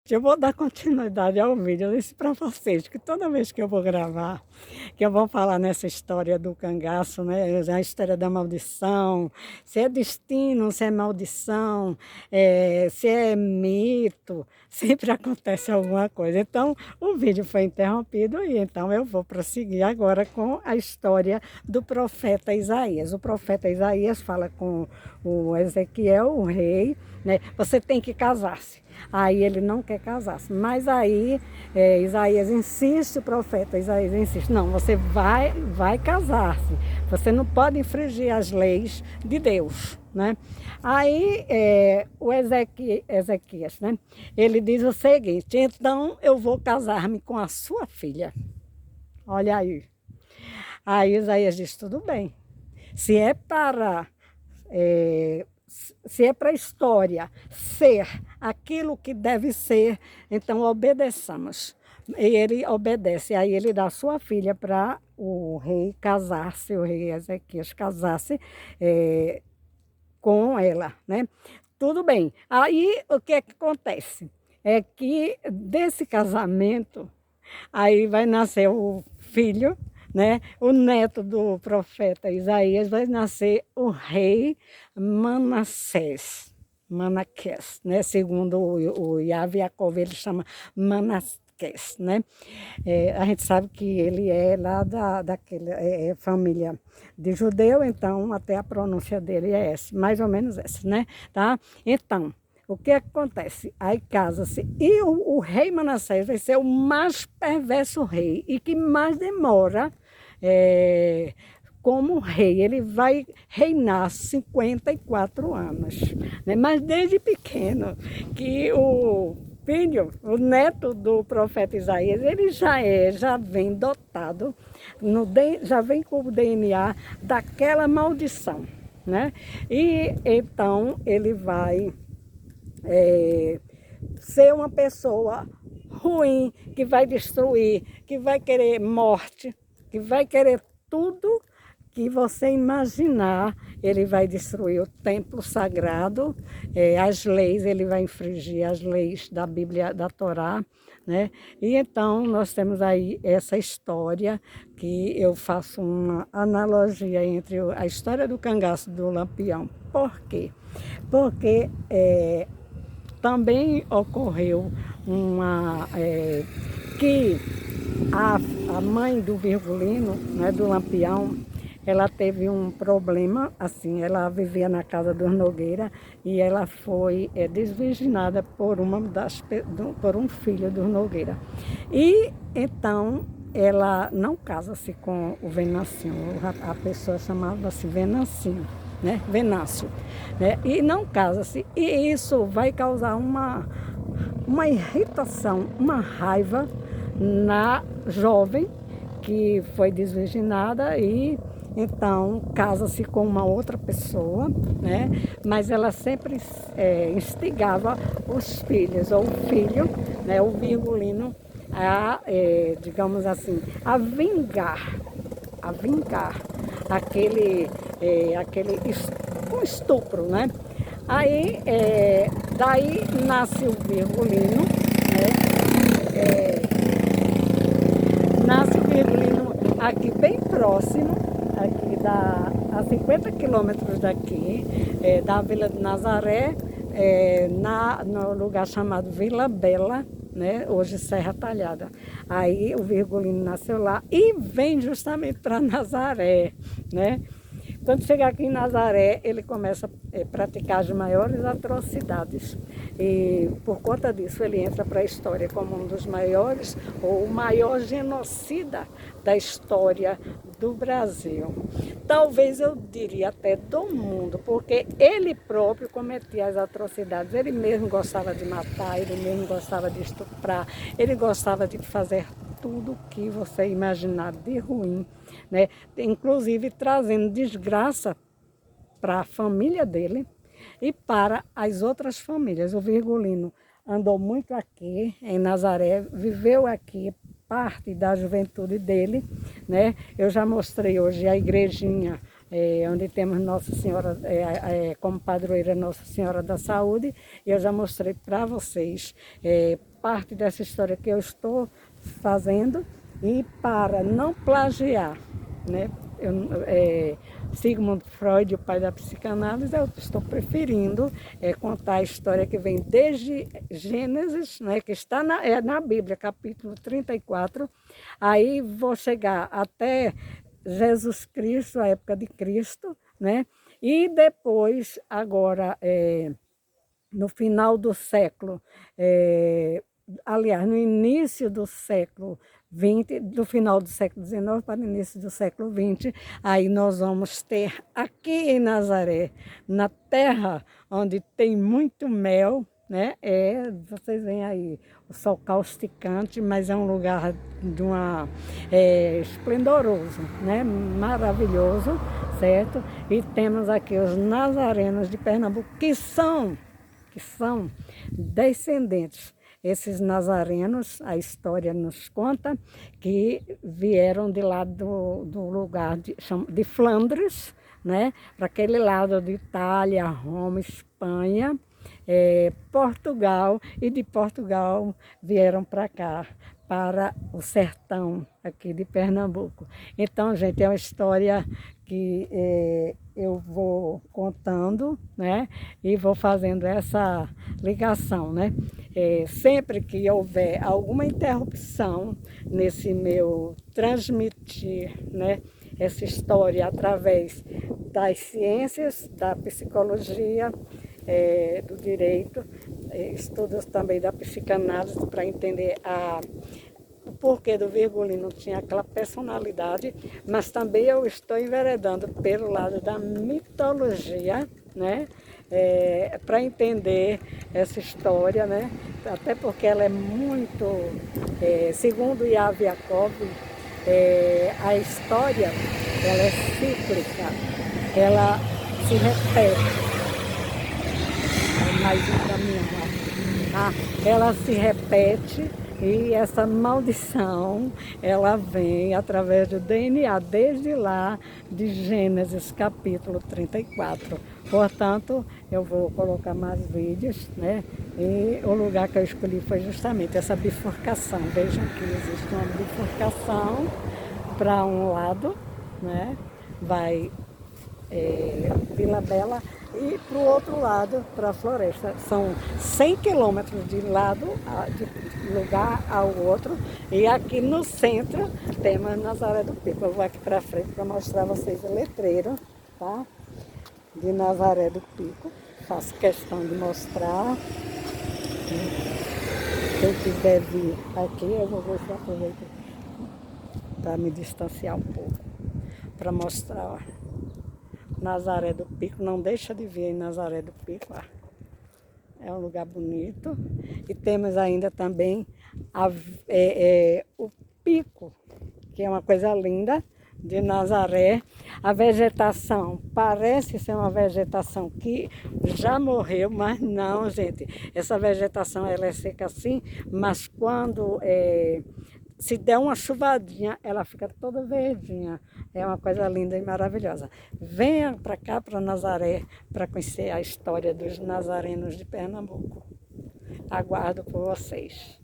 Eu vou dar continuidade ao vídeo. Eu disse para vocês que toda vez que eu vou gravar, que eu vou falar nessa história do cangaço, né? A história da maldição, se é destino, se é maldição, se é mito, sempre acontece alguma coisa. Então, o vídeo foi interrompido e então eu vou prosseguir agora com a história do profeta Isaías. O profeta Isaías fala com o Ezequiel, o rei, né? Você tem que casar-se. Aí ele não quer casar-se. Mas aí Isaías insiste, o profeta Isaías insiste. Não, você vai casar-se. Você não pode infringir as leis de Deus, né? Aí o Ezequias, né? Ele diz o seguinte: então eu vou casar-me com a sua filha. Olha aí. Aí Isaías diz: tudo bem. Se é para se é para a história ser aquilo que deve ser, então obedeçamos. E ele obedece. Aí ele dá sua filha para o rei casar-se, o rei Ezequias casar-se com ela, né? Tudo bem. Aí o que é que acontece? É que desse casamento, aí vai nascer o filho, né? O neto do profeta Isaías, vai nascer o rei Manassés. Manaqués, né? Segundo o Yaakov, ele chama Manassés, né? A gente sabe que ele é lá daquela família de judeu, então até a pronúncia dele é essa, mais ou menos essa, né? Tá? Então, o que acontece? Aí casa-se. E o rei Manassés vai ser o mais perverso rei e que mais demora como rei. Ele vai reinar 54 anos. Né? Mas desde pequeno, que o filho, o neto do profeta Isaías, ele já vem dotado, já vem com o DNA daquela maldição. Né? E então ele vai ser uma pessoa ruim, que vai destruir, que vai querer morte, que vai querer tudo que você imaginar. Ele vai destruir o templo sagrado, as leis, ele vai infringir as leis da Bíblia, da Torá, né? E então nós temos aí essa história que eu faço uma analogia entre a história do cangaço e do Lampião. Por quê? Porque também ocorreu que a mãe do Virgulino, né, do Lampião, ela teve um problema, assim, ela vivia na casa dos Nogueira e ela foi desvirginada por um filho dos Nogueira. E então ela não casa-se com o Venancinho, a pessoa chamava-se Venancinho, né? Venâncio, né? E não casa-se. E isso vai causar uma irritação, uma raiva na jovem que foi desvirginada e então casa-se com uma outra pessoa, né? Mas ela sempre instigava os filhos, ou o filho, né? O Virgulino, digamos assim, a vingar um estupro, né? Aí, daí nasce o Virgulino, né? Nasce o Virgulino aqui bem próximo, aqui a 50 quilômetros daqui, da Vila de Nazaré, no lugar chamado Vila Bela, né? Hoje Serra Talhada. Aí o Virgulino nasceu lá e vem justamente para Nazaré, né? Quando chega aqui em Nazaré, ele começa a praticar as maiores atrocidades. E por conta disso, ele entra para a história como um dos maiores, ou o maior genocida da história do Brasil. Talvez eu diria até do mundo, porque ele próprio cometia as atrocidades. Ele mesmo gostava de matar, ele mesmo gostava de estuprar, ele gostava de fazer tudo que você imaginar de ruim, né? Inclusive trazendo desgraça para a família dele e para as outras famílias. O Virgulino andou muito aqui em Nazaré, viveu aqui parte da juventude dele, né? Eu já mostrei hoje a igrejinha onde temos Nossa Senhora, como padroeira Nossa Senhora da Saúde. E eu já mostrei para vocês parte dessa história que eu estou fazendo. E para não plagiar, né? Sigmund Freud, o pai da psicanálise, eu estou preferindo contar a história que vem desde Gênesis, né, que está na Bíblia, capítulo 34, aí vou chegar até Jesus Cristo, a época de Cristo, né, e depois, agora, no final do século, aliás, no início do século XX, do final do século XIX para o início do século XX, aí nós vamos ter aqui em Nazaré, na terra onde tem muito mel, né? Vocês veem aí o sol causticante, mas é um lugar de esplendoroso, né? Maravilhoso, certo? E temos aqui os nazarenos de Pernambuco, que são descendentes. Esses nazarenos, a história nos conta que vieram de lá do lugar de Flandres, né, para aquele lado de Itália, Roma, Espanha, Portugal, e de Portugal vieram para cá, para o sertão aqui de Pernambuco. Então, gente, é uma história que eu vou contando, né, e vou fazendo essa ligação, né. Sempre que houver alguma interrupção nesse meu transmitir, né, essa história através das ciências, da psicologia, do direito, estudos também da psicanálise para entender o porquê do Virgulino tinha aquela personalidade, mas também eu estou enveredando pelo lado da mitologia, né? Para entender essa história, né? Até porque ela é muito, segundo Yav Yakov, a história ela é cíclica, ela se repete. Mais um caminhão lá. Ela se repete e essa maldição ela vem através do DNA desde lá de Gênesis capítulo 34. Portanto, eu vou colocar mais vídeos, né? E o lugar que eu escolhi foi justamente essa bifurcação. Vejam que existe uma bifurcação para um lado, né? Vai Vila Bela, e para o outro lado, para a floresta. São 100 quilômetros de lugar ao outro. E aqui no centro temos Nazaré do Pico. Eu vou aqui para frente para mostrar a vocês o letreiro, tá? De Nazaré do Pico. Faço questão de mostrar. Quem quiser vir aqui, eu vou ver se eu aproveito para me distanciar um pouco, para mostrar, ó. Nazaré do Pico, não deixa de vir em Nazaré do Pico, ó. É um lugar bonito. E temos ainda também o pico, que é uma coisa linda, de Nazaré. A vegetação parece ser uma vegetação que já morreu, mas não, gente. Essa vegetação ela é seca assim, mas quando se der uma chuvadinha, ela fica toda verdinha. É uma coisa linda e maravilhosa. Venha para cá, para Nazaré, para conhecer a história dos nazarenos de Pernambuco. Aguardo por vocês.